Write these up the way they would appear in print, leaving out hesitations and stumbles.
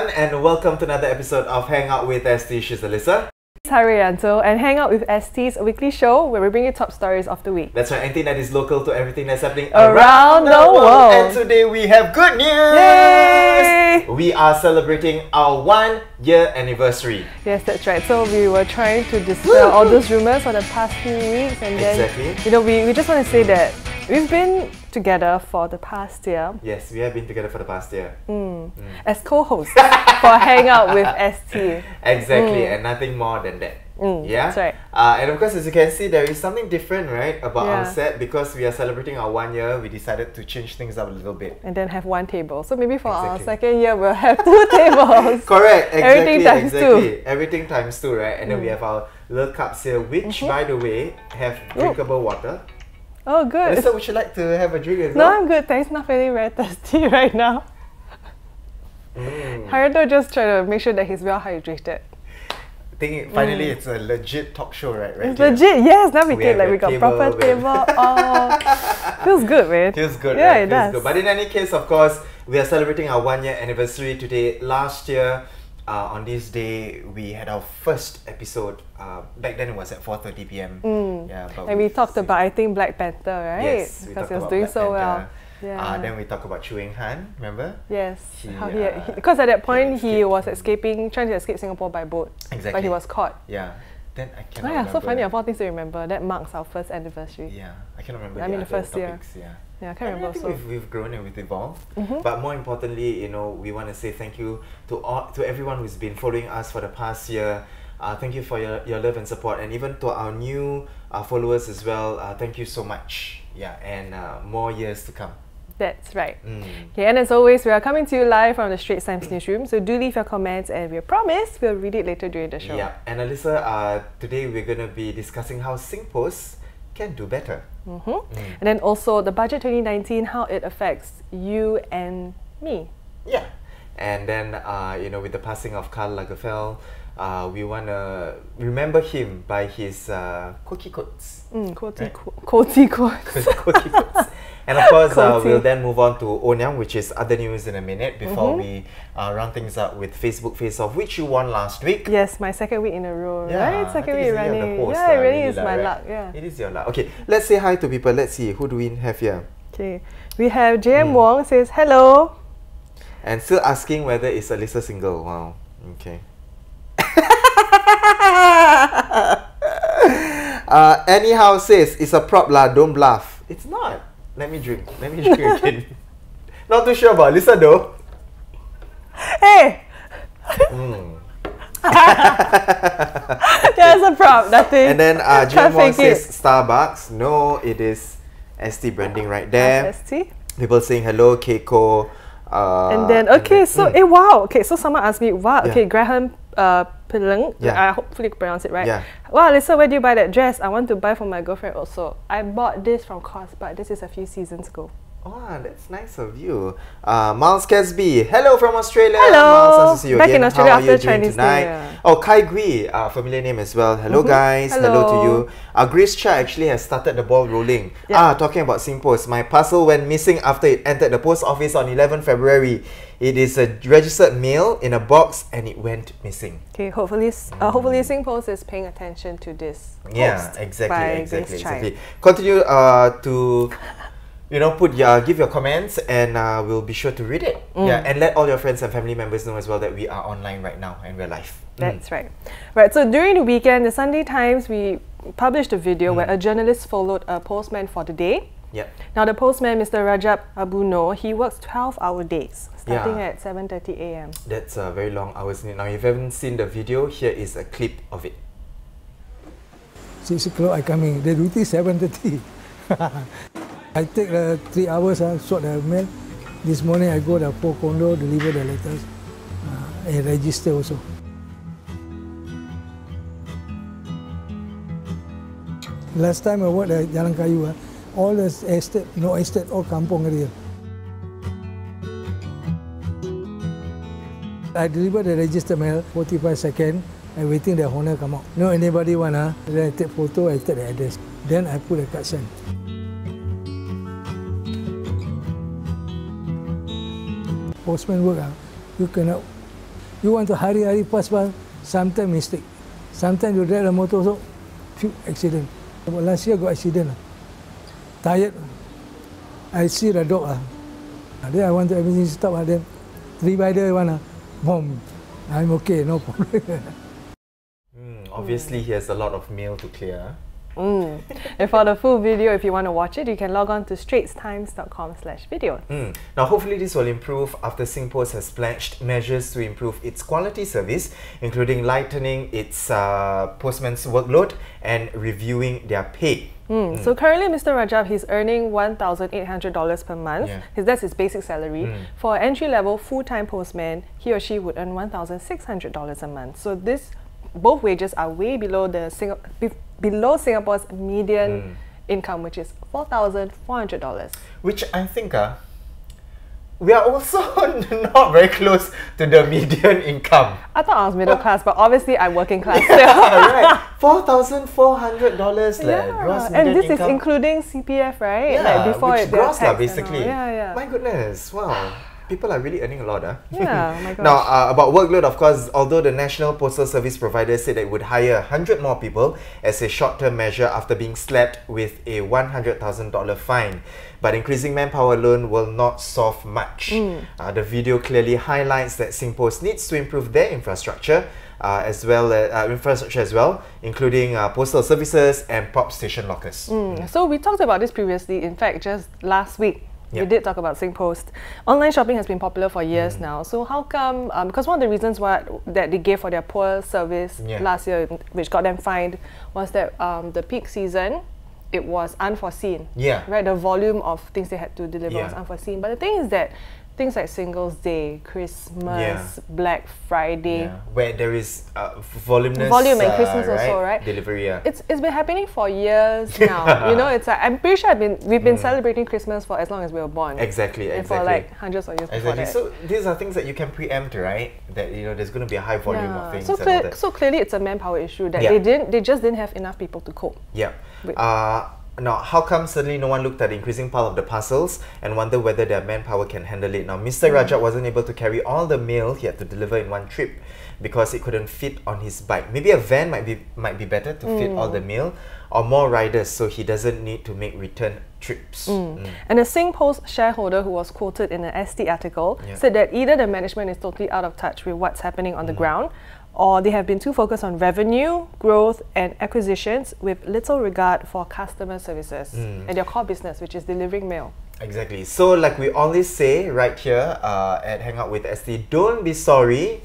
everyone, and welcome to another episode of Hangout with ST. She's Alyssa. It's Hairianto, and Hangout with ST is a weekly show where we bring you top stories of the week. That's right, anything that is local to everything that's happening around the world. And today we have good news! Yay! We are celebrating our 1 year anniversary. Yes, that's right. So we were trying to dispel all those rumors for the past few weeks, and then we just want to say that we've been together for the past year. Yes, we have been together for the past year. As co-hosts for Hangout with ST. Exactly, and nothing more than that. Yeah, that's right. And of course, as you can see, there is something different, right, about our set. Because we are celebrating our 1 year, we decided to change things up a little bit. And then have one table. So maybe for our second year, we'll have 2 tables. Correct, exactly. Everything times 2. Everything times 2, right? And then we have our little cups here, which, by the way, have drinkable water. Oh, good. Alyssa, would you like to have a drink as well? No, I'm good. Thanks. Not feeling very thirsty right now. Hairianto just trying to make sure that he's well hydrated. Finally, it's a legit talk show, right? It's legit, yes. Now we got proper table. Oh, feels good, man. Feels good, yeah, right? it does. Good. But in any case, of course, we are celebrating our 1 year anniversary today. Last year, on this day, we had our first episode. Back then, it was at 4:30 p.m. Yeah, and we talked about, I think, Black Panther, right? Yes, because he was doing so well. Yeah. Then we talked about Chewing Han, remember? Yes. Because at that point he was trying to escape Singapore by boat. Exactly. But he was caught. Yeah. Then I cannot remember. So funny, of all things to remember. That marks our first anniversary. Yeah, I cannot remember. The first topics. year. Yeah, I can't remember. I think we've grown and we've evolved. But more importantly, we want to say thank you to everyone who's been following us for the past year. Thank you for your love and support, and even to our new followers as well. Thank you so much. Yeah, and more years to come. That's right. Okay, and as always, we are coming to you live from the Straits Times newsroom. So do leave your comments, and we promise we'll read it later during the show. Yeah, and Alyssa, today we're going to be discussing how SingPost can do better. And then also the budget 2019, how it affects you and me. Yeah, and then with the passing of Karl Lagerfeld, we want to remember him by his quirky quotes. Quirky quotes. Quirky quotes. And of course, we'll then move on to Onyang, which is other news in a minute, before we round things up with Facebook Face Off, which you won last week. Yes, my second week in a row, right? Second week running. Host, yeah, it really is my luck. Yeah. It is your luck. Okay, let's say hi to people. Let's see, who do we have here? Okay, we have JM Wong says hello. And still asking whether is Alyssa single. Wow. Okay. Anyhow says, it's a prop lah, don't bluff. It's not. Let me drink again. Not too sure about Alyssa though. Hey! Yeah, it's a prop, nothing. And then Jim says Starbucks. No, it is ST branding right there. ST. People saying hello, Keiko. And then, wow. Okay, so someone asked me, wow, okay, Graham Pileng, I hopefully pronounce it right. Yeah. Wow, Alyssa, where do you buy that dress? I want to buy for my girlfriend also. I bought this from COS, but this is a few seasons ago. Oh, that's nice of you. Miles Casby, hello from Australia. Hello. Miles, nice to see you back again. in Australia How are after Chinese New Year. Oh, Kai Gui, familiar name as well. Hello guys, hello to you. Grace Cha actually has started the ball rolling. Talking about SingPost, my parcel went missing after it entered the post office on 11 February. It is a registered mail in a box and it went missing. Okay, hopefully SingPost is paying attention to this post. Yeah, exactly. Continue to give your comments, and we'll be sure to read it. Yeah, and let all your friends and family members know as well that we are online right now and we're live. That's right. Right, so during the weekend, the Sunday Times, we published a video where a journalist followed a postman for the day. Yeah. Now the postman, Mr. Rajab Abu Noor, he works 12-hour days, starting at 7:30 a.m. That's very long hours. Now, if you haven't seen the video, here is a clip of it. 6 o'clock I come in. The duty 7:30. I take 3 hours, sort the mail. This morning I go to 4 condo, deliver the letters, and register also. Last time I worked at Jalan Kayu, all the estate, no estate, all kampong area. I deliver the register mail, 45 seconds, I'm waiting the owner come out. No anybody want, then I take photo, I take the address. Then I put the caption. Postman work, you cannot You want to hurry pass, sometimes mistake. Sometimes you drive the motor, so few accident. Last year got accident. Tired. I see the dog. Then I want to everything stop. Then 3 rider one. Boom. I'm okay, no problem. Obviously, he has a lot of mail to clear. And for the full video, if you want to watch it, you can log on to straitstimes.com/video. Now, hopefully this will improve after SingPost has pledged measures to improve its quality service, including lightening its postman's workload and reviewing their pay. So currently, Mr. Rajab, he's earning $1,800 per month. That's his basic salary. For an entry-level full-time postman, he or she would earn $1,600 a month. So both wages are way below below Singapore's median income, which is $4,400. Which I think we are also not very close to the median income. I thought I was middle class, but obviously I'm working class. Right, $4,400 gross median and this income. is including CPF, right? Yeah, like before which it gross tax basically. Yeah. My goodness, wow. People are really earning a lot. Yeah, oh my gosh. Now, about workload, of course, although the National Postal Service provider said that it would hire 100 more people as a short-term measure after being slapped with a $100,000 fine. But increasing manpower alone will not solve much. The video clearly highlights that SingPost needs to improve their infrastructure as well, including postal services and pop station lockers. So we talked about this previously. In fact, just last week, we did talk about SingPost. Online shopping has been popular for years now. So how come, because one of the reasons that they gave for their poor service last year, which got them fined, was that the peak season, it was unforeseen. Right, the volume of things they had to deliver was unforeseen. But the thing is that things like Singles Day, Christmas, Black Friday, where there is volume and Christmas also, right? Delivery, It's been happening for years now. You know, it's like, I'm pretty sure we've been celebrating Christmas for as long as we were born. Exactly. And for like hundreds of years before that. So these are things that you can preempt, right? That there's going to be a high volume of things. So clearly, it's a manpower issue that they just didn't have enough people to cope. Now, how come suddenly no one looked at the increasing pile of the parcels and wonder whether their manpower can handle it? Now, Mr. Rajab wasn't able to carry all the mail he had to deliver in one trip because it couldn't fit on his bike. Maybe a van might be better to fit all the mail, or more riders so he doesn't need to make return trips. And a SingPost shareholder who was quoted in an ST article said that either the management is totally out of touch with what's happening on the ground, or they have been too focused on revenue, growth and acquisitions with little regard for customer services and their core business, which is delivering mail. Exactly. So like we always say right here at Hangout with ST, don't be sorry,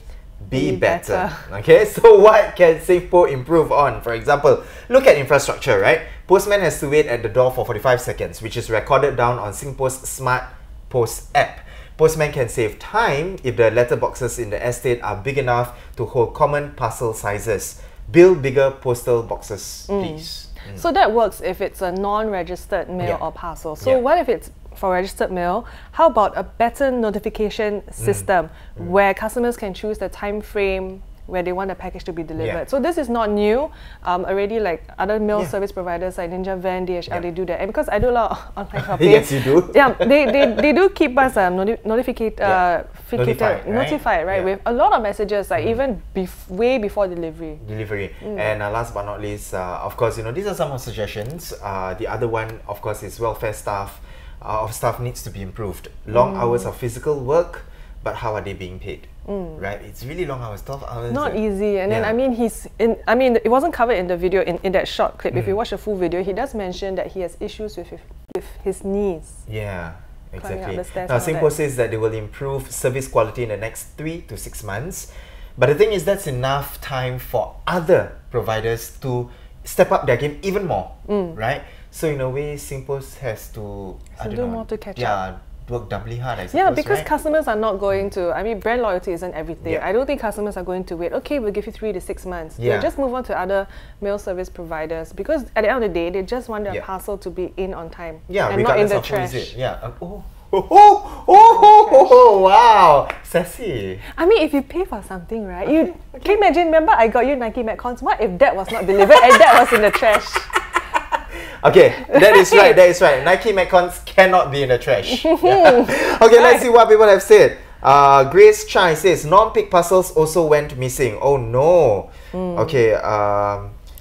be better. Okay, so what can SingPost improve on? For example, look at infrastructure, right? Postman has to wait at the door for 45 seconds, which is recorded down on SingPost Smart Post app. Postman can save time if the letterboxes in the estate are big enough to hold common parcel sizes. Build bigger postal boxes, please. So that works if it's a non-registered mail or parcel. So what if it's for registered mail? How about a better notification system where customers can choose the time frame where they want the package to be delivered? So this is not new. Already, like other mail service providers like Ninja Van, DHL, they do that. And because I do a lot of online shopping, yes, you do. They do keep us notified, right? With a lot of messages, like even way before delivery. And last but not least, of course, these are some of suggestions. The other one, of course, is welfare staff. Staff needs to be improved. Long hours of physical work, but how are they being paid? Right, it's really long hours, 12 hours. Not easy. And then it wasn't covered in the video in that short clip. If you watch the full video, he does mention that he has issues with his knees. Yeah, exactly. Now, SingPost says that they will improve service quality in the next 3 to 6 months. But the thing is, that's enough time for other providers to step up their game even more, right? So in a way, SingPost has to do more to catch up. Work doubly hard, I suppose. Yeah, because customers are not going to, brand loyalty isn't everything. I don't think customers are going to wait, okay, we'll give you 3 to 6 months. They'll just move on to other mail service providers because at the end of the day, they just want their parcel to be in on time. And not in the trash. Wow, sassy. If you pay for something, right? Can you imagine, remember I got you Nike Metcons? What if that was not delivered and that was in the trash? Okay, that is right. Nike Metcons cannot be in the trash. Okay, let's see what people have said. Grace Chai says non-peak parcels also went missing. Oh no. Okay.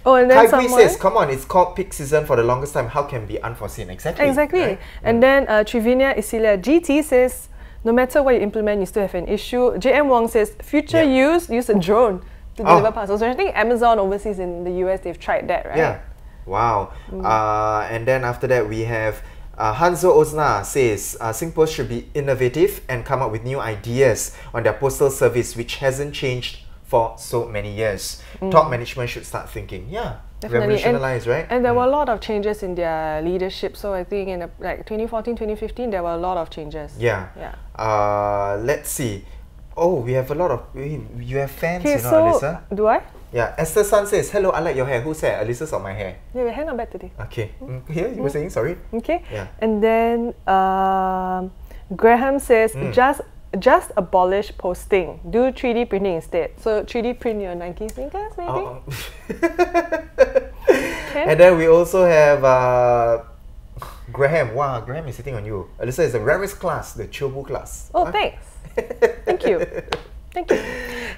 Oh, and then Kai says, come on, it's called peak season for the longest time. How can be unforeseen? Exactly. Right? And then Trivinia Isilia GT says, no matter what you implement, you still have an issue. JM Wong says, future use a drone to deliver parcels. So I think Amazon overseas in the US, they've tried that, right? Yeah. Wow. And then after that, we have Hanzo Ozna says, SingPost should be innovative and come up with new ideas on their postal service, which hasn't changed for so many years. Top management should start thinking. Yeah. Definitely. Revolutionize, right? And there were a lot of changes in their leadership. So I think in like 2014, 2015, there were a lot of changes. Yeah. Let's see. Oh, we have a lot of... You have fans, you know, so Alyssa? Do I? Yeah. Esther San says, hello, I like your hair. Who said? Alyssa's on my hair. Yeah, we're hanging on back today. Okay. Here, you were saying, sorry? Okay. Yeah. And then Graham says, just abolish posting. Do 3D printing instead. So 3D print your Nike sneakers, maybe? And then we also have Graham. Wow, Graham is sitting on you. Alyssa is the rarest class, the Chobu class. Oh, thanks. Thank you. Thank you.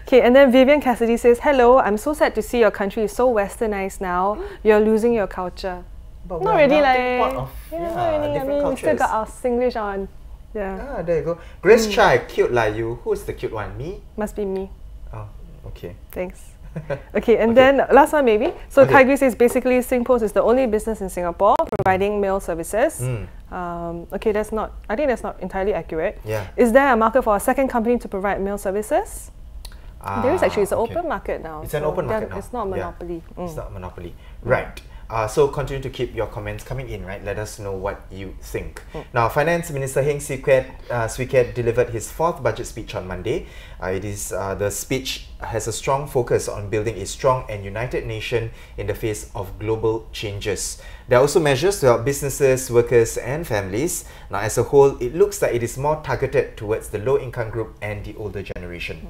Okay, and then Vivian Cassidy says, hello, I'm so sad to see your country is so westernized now. You're losing your culture. But not really like... not really. I mean, we still got our Singlish on. Yeah. Ah, there you go. Grace Chai, cute like you. Who's the cute one? Me? Must be me. Oh, okay. Thanks. Okay, and then last one maybe. So Kaigui says basically SingPost is the only business in Singapore providing mail services. Okay, that's not, I think that's not entirely accurate. Yeah. Is there a market for a second company to provide mail services? There is actually, it's an open market now. It's an open market now. It's not a monopoly. Yeah. It's not a monopoly. Right. So continue to keep your comments coming in, right? Let us know what you think. Now, Finance Minister Heng Swee Keat delivered his fourth budget speech on Monday. The speech has a strong focus on building a strong and united nation in the face of global changes. There are also measures to help businesses, workers and families. Now, as a whole, it looks like it is more targeted towards the low-income group and the older generation.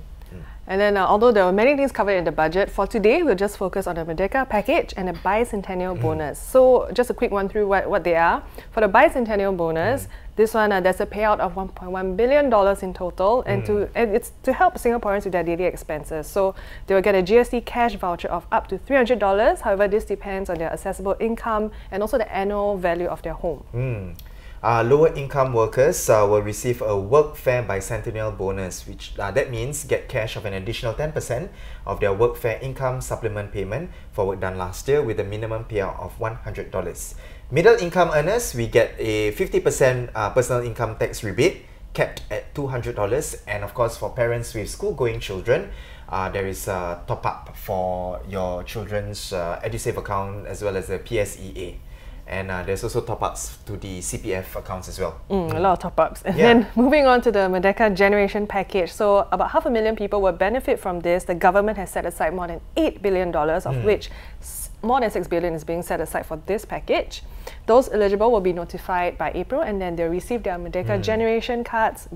And then, although there were many things covered in the budget, for today we'll just focus on the Medaka package and the Bicentennial Bonus. So, just a quick run through what they are. For the Bicentennial Bonus, this one, there's a payout of $1.1 billion in total, and it's to help Singaporeans with their daily expenses. So, they will get a GST cash voucher of up to $300. However, this depends on their accessible income and also the annual value of their home. Lower income workers will receive a workfare bicentennial bonus, which that means get cash of an additional 10% of their workfare income supplement payment for work done last year with a minimum payout of $100. Middle income earners, we get a 50% personal income tax rebate capped at $200, and of course for parents with school-going children, there is a top-up for your children's EduSave account as well as the PSEA. And there's also top-ups to the CPF accounts as well. A lot of top-ups. And then moving on to the Medaka Generation Package. So about 500,000 people will benefit from this. The government has set aside more than $8 billion, of which more than $6 billion is being set aside for this package. Those eligible will be notified by April, and then they'll receive their Medaka Generation cards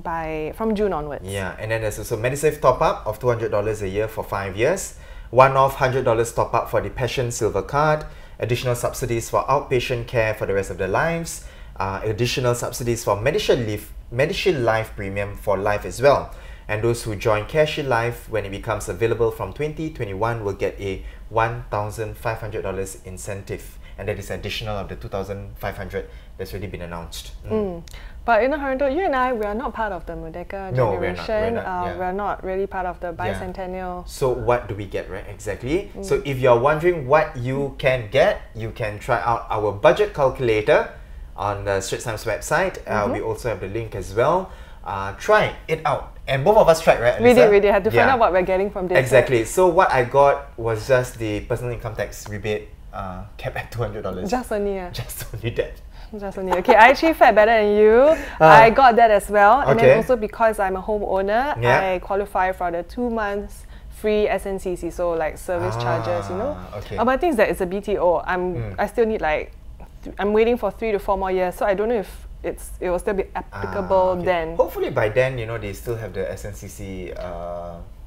from June onwards. Yeah, and then there's also MediSave top-up of $200 a year for 5 years. One-off $100 top-up for the Passion Silver Card. Additional subsidies for outpatient care for the rest of their lives, additional subsidies for MediShield Life premium for life as well. And those who join CareShield Life when it becomes available from 2021 will get a $1,500 incentive, and that is additional of the $2,500 that's already been announced. But you know, Hairianto, you and I, we are not part of the Medaka Generation. We're not really part of the Bicentennial. So what do we get, right? Exactly. So if you're wondering what you can get, you can try out our budget calculator on the Straits Times website. We also have the link as well. Try it out. And both of us tried, right, Alyssa? We did have to find out what we're getting from this. Exactly. Right? So what I got was just the personal income tax rebate capped at $200. Just only, Just only that. Just only. Okay, I actually fared better than you. I got that as well. And then also because I'm a homeowner, I qualify for the 2 months free SNCC, so like service charges, you know. But the thing is that it's a BTO. I still need I'm waiting for 3 to 4 more years, so I don't know if it will still be applicable then. Hopefully by then, you know, they still have the SNCC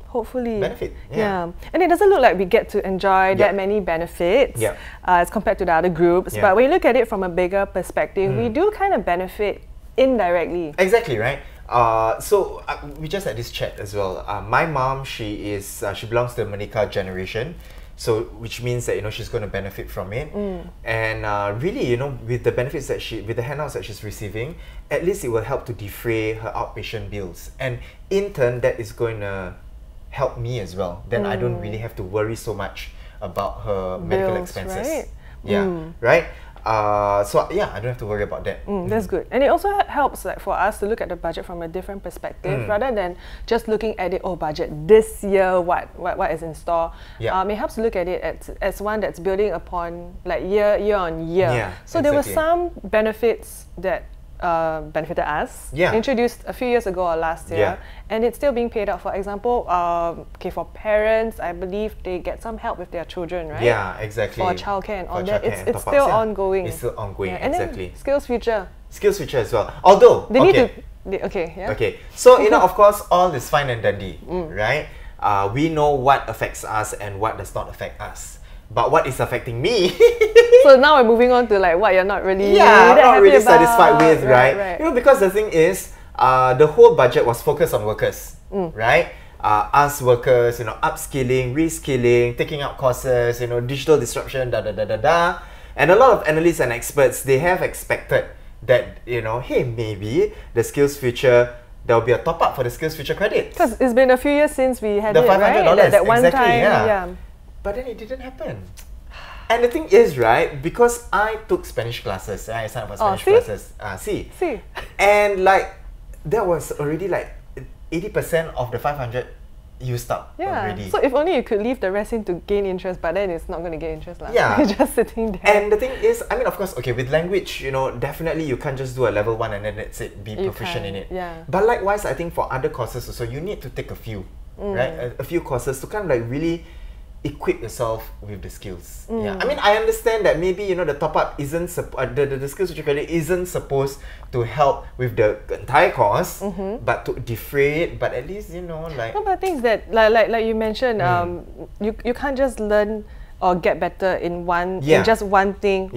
hopefully benefit. And it doesn't look like we get to enjoy that many benefits as compared to the other groups, but when you look at it from a bigger perspective, we do kind of benefit indirectly. Exactly, right? We just had this chat as well. My mom, she belongs to the Medaka generation. So, which means that, you know, she's going to benefit from it. And really, you know, with the benefits with the handouts that she's receiving, at least it will help to defray her outpatient bills. And in turn, that is going to help me as well. Then I don't really have to worry so much about her medical expenses. Right? Yeah, right? So yeah, I don't have to worry about that. That's good. And it also helps like for us to look at the budget from a different perspective rather than just looking at it, oh, budget this year, what is in store. It helps to look at it as one that's building upon like year on year. Yeah, so there were some benefits that benefited us, introduced a few years ago or last year, and it's still being paid out. For example, for parents, I believe they get some help with their children, right? Yeah, exactly. For childcare and all that. It's still ongoing. It's still ongoing, and exactly. Then SkillsFuture as well. Although, they need to... Okay. So, you know, of course, all is fine and dandy, right? We know what affects us and what does not affect us. But what is affecting me? So now we're moving on to like what you're not really not really satisfied with, right? You know, because the thing is, the whole budget was focused on workers, right? Us workers, you know, upskilling, reskilling, taking up courses, you know, digital disruption, And a lot of analysts and experts, they have expected that, you know, hey, maybe the SkillsFuture, there will be a top up for the SkillsFuture credits. Because it's been a few years since we had the $500, right? That one time, yeah. But then it didn't happen. And the thing is, right, because I took Spanish classes, I signed up for Spanish classes. See. And like, that was already like 80% of the 500 used up already. So if only you could leave the rest in to gain interest, but then it's not going to get interest. Yeah. You're just sitting there. And the thing is, I mean, of course, okay, with language, you know, definitely you can't just do a level 1 and then that's it, be proficient in it. Yeah. But likewise, I think for other courses also, you need to take a few, right? A few courses to kind of like really equip yourself with the skills. I mean, I understand that maybe, you know, the top up isn't the SkillsFuture credit isn't supposed to help with the entire course, but to defray it. But at least, you know, like. No, but things that like you mentioned, you can't just learn or get better in just one thing.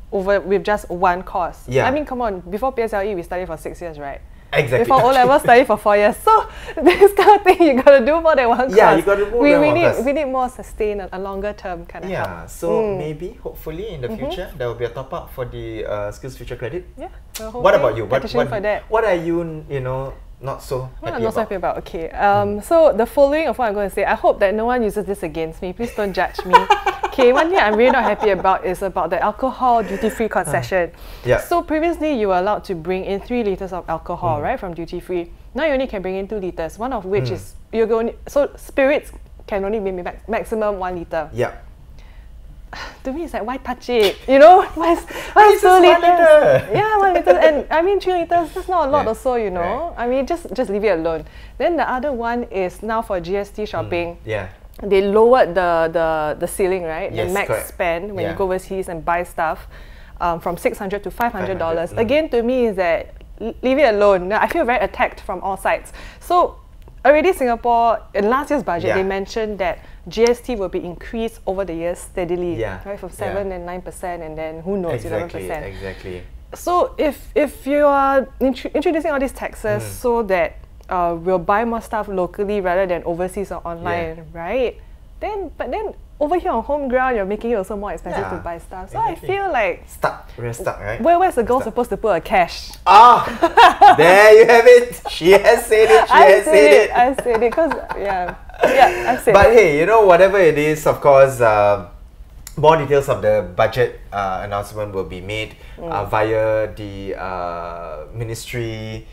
With just one course. I mean, come on. Before PSLE, we studied for 6 years, right? Exactly. Before O-level, study for 4 years. So this kind of thing, you gotta do more than one course. Yeah, you gotta do more than one course. We need more sustained, a longer term kind of help. So maybe, hopefully, in the future, there will be a top up for the SkillsFuture credit. Yeah. What about you? What are you, you know, not so happy about? Okay. So the following of what I'm going to say, I hope that no one uses this against me. Please don't judge me. Okay, one thing I'm really not happy about is about the alcohol duty-free concession. So previously you were allowed to bring in 3 liters of alcohol, right, from duty-free. Now you only can bring in 2 liters, one of which is, so spirits can only be maximum 1 liter. To me, it's like, why touch it? You know, why 2 liters? Yeah, 1 liter. And I mean, 3 liters, that's not a lot or so, you know. I mean, just leave it alone. Then the other one is now for GST shopping. They lowered the ceiling, right? The max spend when you go overseas and buy stuff from $600 to $500. Again, to me, is that leave it alone. I feel very attacked from all sides. So already Singapore, in last year's budget, they mentioned that GST will be increased over the years steadily, right? From 7 and 9%, and then who knows, 11%. Exactly. So if you are introducing all these taxes so that we'll buy more stuff locally rather than overseas or online, right? But then over here on home ground, you're making it also more expensive to buy stuff. So I feel like we're stuck, right? Where's the girl supposed to put her cash? There you have it. She has said it. I said it because I said it. But hey, you know, whatever it is, of course, more details of the budget announcement will be made via the ministry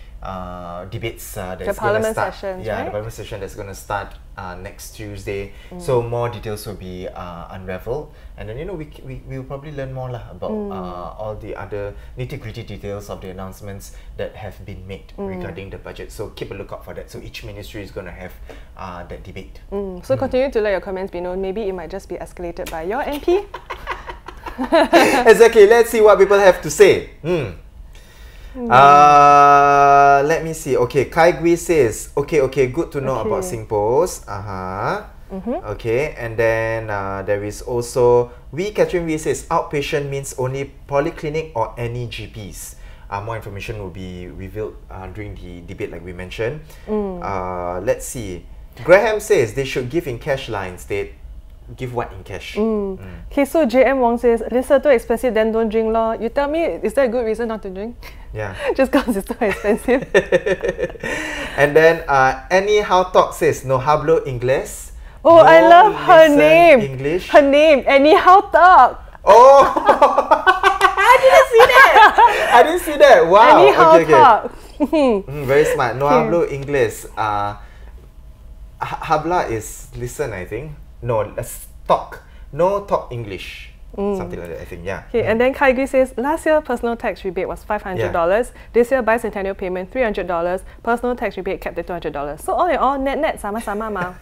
debates that's the parliament session. The parliament session that's going to start next Tuesday. So more details will be unraveled, and then, you know, we will probably learn more about all the other nitty-gritty details of the announcements that have been made regarding the budget. So keep a lookout for that. So each ministry is going to have that debate. So continue to let your comments be known. Maybe it might just be escalated by your MP. Exactly. Let's see what people have to say. Let me see. Okay, Kai Gui says, okay, good to know about SingPost. Okay, and then there is also Catherine Wee says outpatient means only polyclinic or any GPs. More information will be revealed during the debate, like we mentioned. Let's see. Graham says they should give in cash line instead. Give what in cash? Okay, so JM Wong says, Alyssa, too expensive, then don't drink lor. You tell me, is there a good reason not to drink? Yeah. Just because it's too expensive. And then Anyhow Talk says, no hablo inglés. Oh, no I love her name. English. Her name, Anyhow Talk. Oh! I didn't see that. I didn't see that. Wow. Anyhow Talk. Very smart. No hablo inglés. Habla is listen, I think. No, let's talk. No talk English. Something like that, I think, yeah. Okay, and then Kaigui says, last year personal tax rebate was $500. This year bicentennial payment $300. Personal tax rebate kept at $200. So all in all, net sama-sama ma.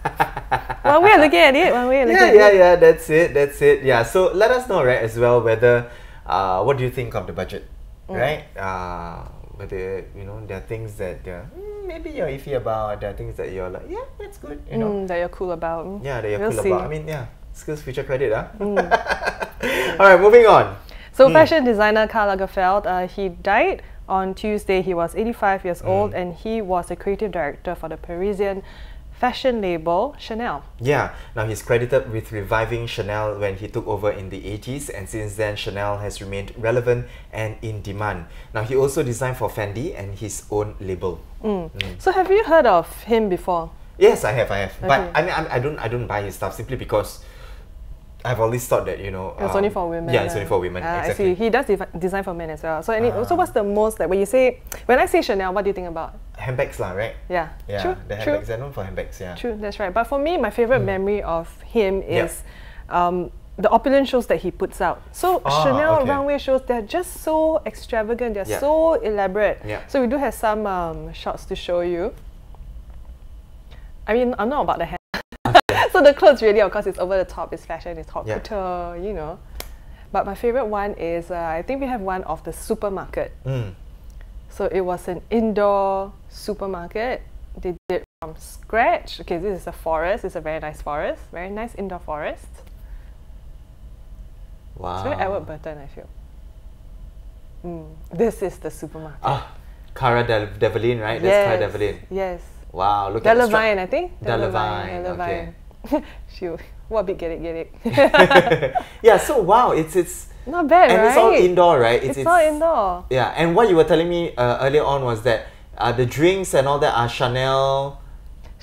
One way of looking at it, one way of looking at it. Yeah, that's it. Yeah, so let us know, right, as well, whether, what do you think of the budget, right? Whether, you know, there are things that maybe you're iffy about, there are things that you're like, yeah, that's good, you know. That you're cool about. Yeah, that you're cool about. I mean, yeah, skills future credit, Alright, moving on. So fashion designer Karl Lagerfeld, he died on Tuesday. He was 85 years old and he was a creative director for the Parisian fashion label Chanel. Yeah, now he's credited with reviving Chanel when he took over in the 80s, and since then Chanel has remained relevant and in demand. Now he also designed for Fendi and his own label. So have you heard of him before? Yes, I have. Okay. But I mean, I don't buy his stuff simply because I've always thought that, you know, it's only for women. Yeah, it's only for women. Exactly. I see. He does design for men as well. So, so what's the most, like, when I say Chanel, what do you think about? Handbags lah, right? Yeah. True. The handbags are known for handbags. Yeah. True. That's right. But for me, my favorite memory of him is the opulent shows that he puts out. So Chanel runway shows, they're just so extravagant. They're so elaborate. Yeah. So we do have some shots to show you. I mean, I'm not about the hand. So the clothes really, of course, it's over the top, it's fashion, it's haute couture, you know. But my favorite one is, I think we have one of the supermarket. So it was an indoor supermarket. They did it from scratch. Okay, this is a forest. It's a very nice forest. Very nice indoor forest. Wow. It's very Edward Burton, I feel. This is the supermarket. Cara Delevingne, right? That's Cara Delevingne. Yes. Wow, look at Delevingne, I think. Delevingne, okay. What big get it. Yeah, so wow, it's not bad, and right? it's all indoor, right? It's all indoor. Yeah, and what you were telling me earlier on was that the drinks and all that are Chanel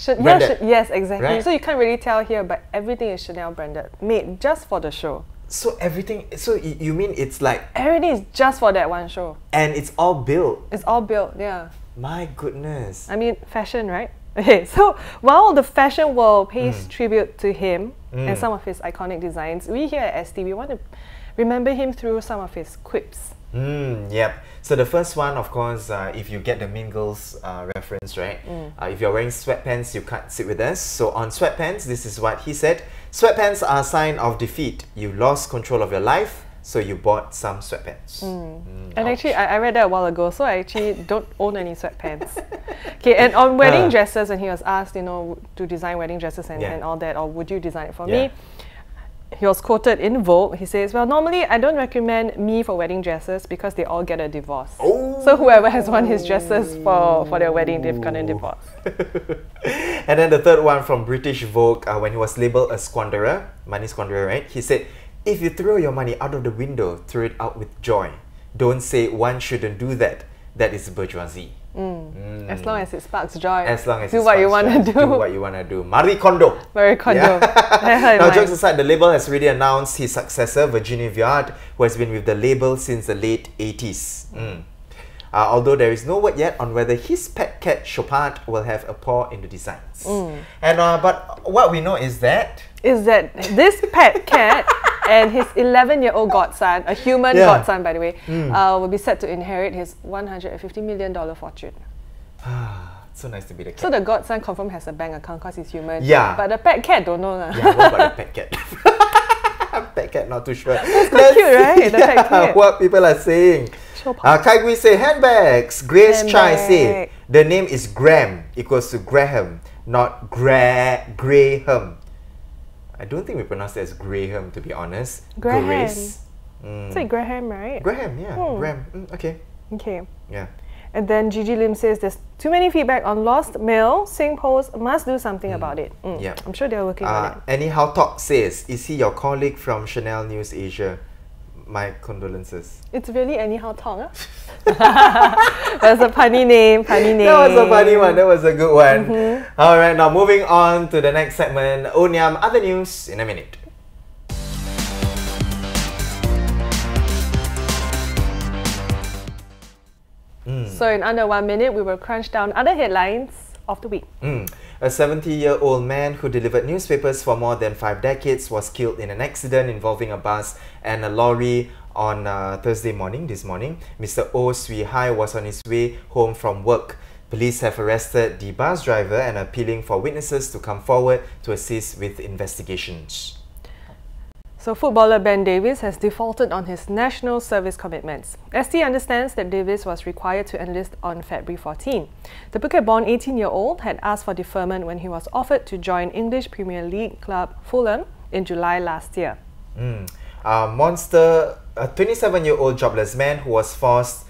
branded. Yes, exactly. Right? So you can't really tell here, but everything is Chanel branded, made just for the show. So everything, so you mean it's like... Everything is just for that one show. And it's all built? It's all built, yeah. My goodness. I mean, fashion, right? Okay, so while the fashion world pays tribute to him and some of his iconic designs, we here at ST, we want to remember him through some of his quips. Yep. So the first one, of course, if you get the Mean Girls reference, right? If you're wearing sweatpants, you can't sit with us. So on sweatpants, this is what he said. Sweatpants are a sign of defeat. You lost control of your life, so you bought some sweatpants. And actually, I read that a while ago, so I actually don't own any sweatpants. Okay, and on wedding dresses, and he was asked, you know, to design wedding dresses and all that, or would you design it for me? He was quoted in Vogue. He says, well, normally I don't recommend me for wedding dresses because they all get a divorce. So whoever has won his dresses for their wedding, they've gotten a divorce. And then the third one from British Vogue, when he was labelled a squanderer, money squanderer, right? He said, if you throw your money out of the window, throw it out with joy. Don't say one shouldn't do that. That is bourgeoisie. As long as it sparks joy. As long as do what you want to do. Do what you want to do. Marie Kondo. Marie Kondo. Now, jokes aside, the label has already announced his successor, Virginie Viard, who has been with the label since the late 80s. Although there is no word yet on whether his pet cat Chopard will have a paw in the designs. And but what we know is that this pet cat and his 11-year-old godson, a human godson by the way, will be set to inherit his $150 million fortune. So nice to be the cat. So the godson confirm has a bank account because he's human. Yeah. But the pet cat don't know. Yeah, what about the pet cat? Pet cat, not too sure. That's quite cute, right? The pet cat. What people are saying. Kai Gui say handbags. Grace Chai say the name is Graham equals to Graham, not Graham. I don't think we pronounce it as Graham, to be honest. Graham. Grace. Say Graham, right? Graham, yeah. Graham. Okay. Okay. Yeah. And then Gigi Lim says there's too many feedback on lost mail. SingPost must do something about it. Yeah. I'm sure they're working on it. Anyhow Talk says, is he your colleague from Chanel News Asia? My condolences. It's really Anyhow Talk, huh? That's a funny name, funny name. That was a funny one, that was a good one. Alright, now moving on to the next segment, Onyam, other news in a minute. So in under 1 minute, we will crunch down other headlines of the week. A 70-year-old man who delivered newspapers for more than 5 decades was killed in an accident involving a bus and a lorry on Thursday morning, this morning. Mr. Oh Swee Hai was on his way home from work. Police have arrested the bus driver and are appealing for witnesses to come forward to assist with investigations. So footballer Ben Davies has defaulted on his national service commitments. ST understands that Davies was required to enlist on February 14. The Phuket-born 18-year-old had asked for deferment when he was offered to join English Premier League club Fulham in July last year. A 27-year-old jobless man who forced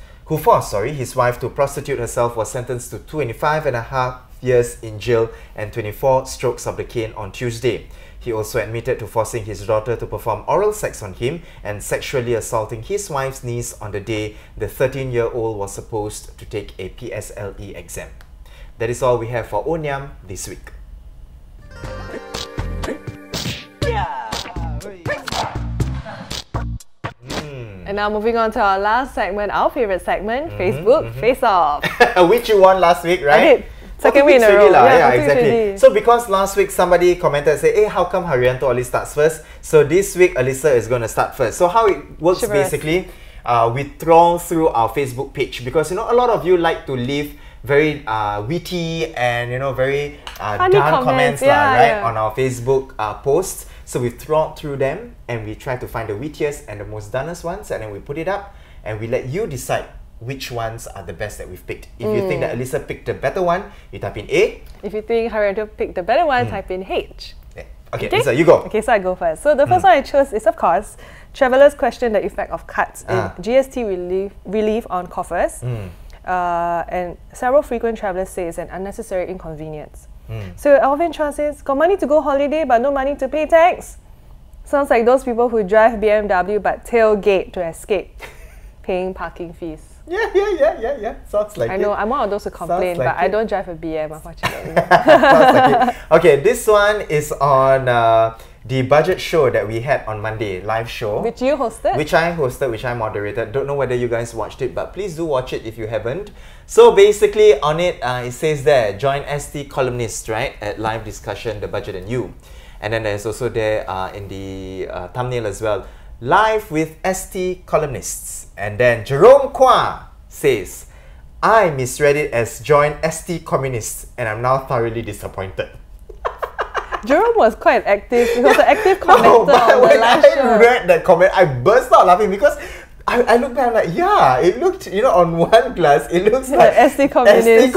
his wife to prostitute herself was sentenced to 25.5 years in jail and 24 strokes of the cane on Tuesday. He also admitted to forcing his daughter to perform oral sex on him and sexually assaulting his wife's niece on the day the 13-year-old was supposed to take a PSLE exam. That is all we have for Onyam this week. And now moving on to our last segment, our favorite segment, Facebook Face Off. Which you won last week, right? I did. Second week in a row. Yeah, exactly. So because last week somebody commented and said, hey, how come Hairianto always starts first? So this week Alyssa is going to start first. So how it works basically, we trawl through our Facebook page because a lot of you like to leave very witty and very dark comments on our Facebook posts. So we trawled through them and we try to find the wittiest and the most dunnest ones, and then we put it up and we let you decide which ones are the best that we've picked. If you think that Alyssa picked the better one, you type in A. If you think Hairianto picked the better one, type in H. Yeah. Okay, Alyssa, you go. Okay, so I go first. So the first one I chose is, of course, travelers question the effect of cuts in GST relief on coffers. And several frequent travelers say it's an unnecessary inconvenience. So Alvin Chua says, got money to go holiday but no money to pay tax? Sounds like those people who drive BMW but tailgate to escape paying parking fees. Yeah. Sounds like I know, I'm one of those who complain, but I don't drive a BM, unfortunately. Okay, this one is on the budget show that we had on Monday, live show. Which you hosted? Which I hosted, which I moderated. Don't know whether you guys watched it, but please do watch it if you haven't. So basically on it, it says there, join ST columnists, right? At live discussion, the budget and you. And then there's also there in the thumbnail as well, live with ST columnists. And then Jerome Kwa says, I misread it as join ST communists and I'm now thoroughly disappointed. Jerome was quite active. He was an active commenter on the live show. When I read that comment, I burst out laughing because I looked back, I'm like, yeah, it looked, on one glass, it looks like ST communist.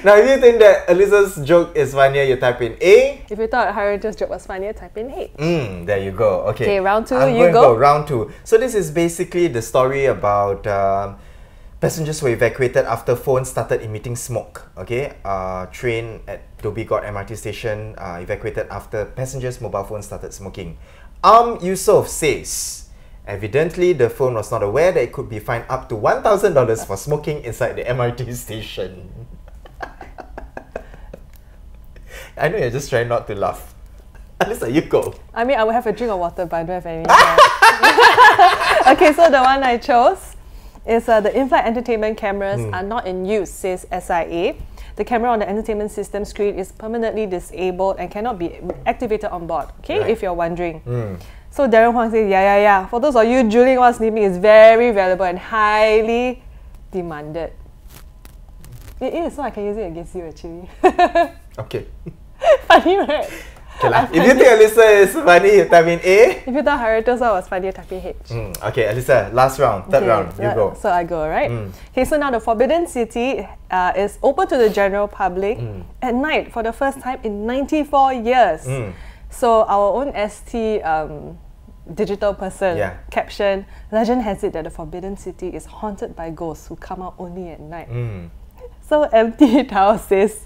Now, if you think that Alyssa's joke is funnier, you type in A. If you thought Hairianto's joke was funnier, type in H. There you go. Okay, round 2, I'm going to go round 2. So this is basically the story about passengers were evacuated after phones started emitting smoke. Okay, train at Dhoby Ghaut MRT station evacuated after passengers' mobile phones started smoking. Yusof says, evidently the phone was not aware that it could be fined up to $1,000 for smoking inside the MRT station. I know you're just trying not to laugh. Alyssa, you go. I mean, I would have a drink of water, but I don't have any. Okay, so the one I chose is the in-flight entertainment cameras are not in use, says SIA. The camera on the entertainment system screen is permanently disabled and cannot be activated on board, okay, if you're wondering. So Darren Huang says, yeah. For those of you drilling while sleeping, is very valuable and highly demanded. It is, so I can use it against you actually. Okay. Funny, right? Okay lah. If you think Alyssa is funny, you type in A. If you thought Hairianto's was funny, you type in H. Okay, Alyssa, last round, third round, you go. So I go, right? Okay, so now the Forbidden City is open to the general public at night for the first time in 94 years. So our own ST digital person. Yeah. Caption, legend has it that the Forbidden City is haunted by ghosts who come out only at night. So Empty Tao says,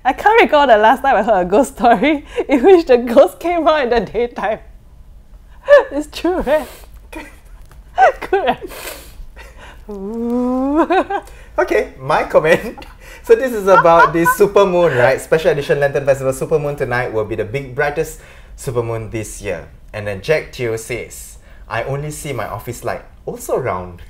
I can't recall the last time I heard a ghost story in which the ghost came out in the daytime. It's true, right? Good, right? Okay, my comment. So this is about the supermoon, right? Special edition Lantern Festival supermoon tonight will be the big brightest supermoon this year. And then Jack Teo says, I only see my office light, also round.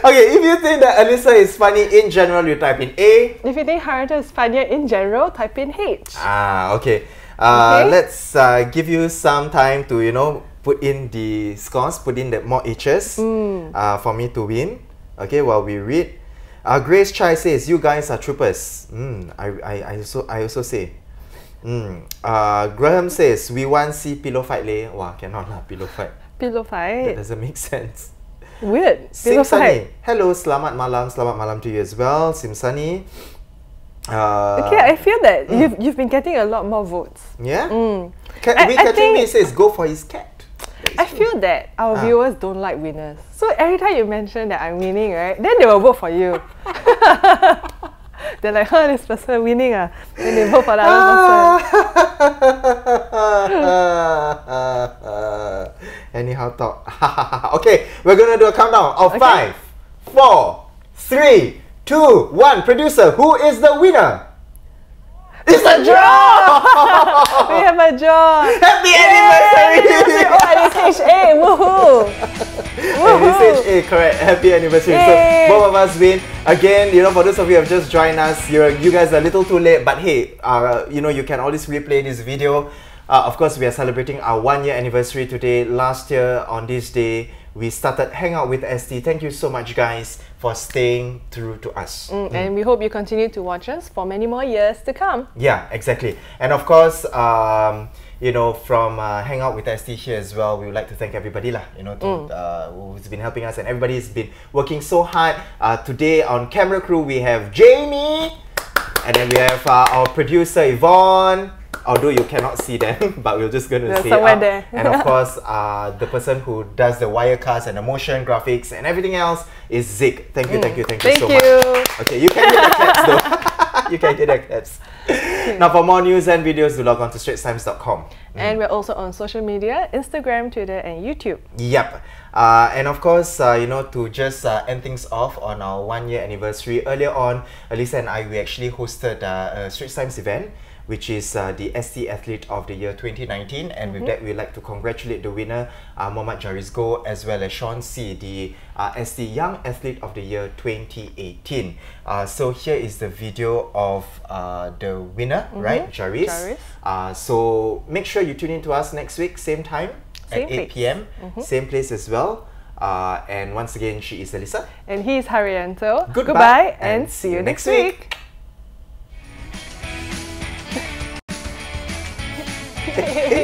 Okay, if you think that Alyssa is funny in general, you type in A. If you think Hairianto is funnier in general, type in H. Okay. Let's give you some time to, you know, put in the scores, put in the more H's for me to win. Okay, while we read. Grace Chai says, you guys are troopers. I also say. Graham says, we want see pillow fight leh. Wah, cannot lah, pillow fight. Pillow fight? That doesn't make sense. Weird. Sim Sunny. Hello, selamat malam to you as well, Sim Sunny. Okay, I feel that you've been getting a lot more votes. Yeah? Catching me says, go for his cat. I feel that our viewers don't like winners. So every time you mention that I'm winning, right, then they will vote for you. They're like, huh, this person winning, then they vote for the other person. Anyhow, talk. Okay, we're gonna do a countdown of 5, 4, 3, 2, 1. Producer, who is the winner? It's a draw! We have a draw! Happy anniversary! Oh, and it's HA! Woohoo! It's HA, correct. Happy anniversary. Yay. So both of us win. Again, you know, for those of you who have just joined us, you guys are a little too late, but hey, you know, you can always replay this video. Of course, we are celebrating our 1-year anniversary today. Last year on this day, we started Hangout with ST. Thank you so much, guys, for staying true to us. And we hope you continue to watch us for many more years to come. Yeah, exactly. And of course, you know, from Hangout with ST here as well, we would like to thank everybody lah, you know, who's been helping us, and everybody's been working so hard. Today on camera crew, we have Jamie, and then we have our producer Yvonne. Although you cannot see them, but we're just going to say somewhere there. And of course, the person who does the wirecast and the motion graphics and everything else is Zig. Thank you so much. Okay, you can get the claps though. You can get the claps. Now for more news and videos, do log on to straitstimes.com. And we're also on social media, Instagram, Twitter and YouTube. Yep. And of course, you know, to just end things off on our 1-year anniversary, earlier on, Alyssa and I, we actually hosted a Straits Times event, which is the ST Athlete of the Year 2019, and with that we'd like to congratulate the winner, Mohammad Jaris Go, as well as Sean C, the ST Young Athlete of the Year 2018. So here is the video of the winner, right, Jaris. So make sure you tune in to us next week, same time, at 8 PM, same place as well. And once again, she is Alyssa. And he is Hairianto. Goodbye and see you next week. Hey.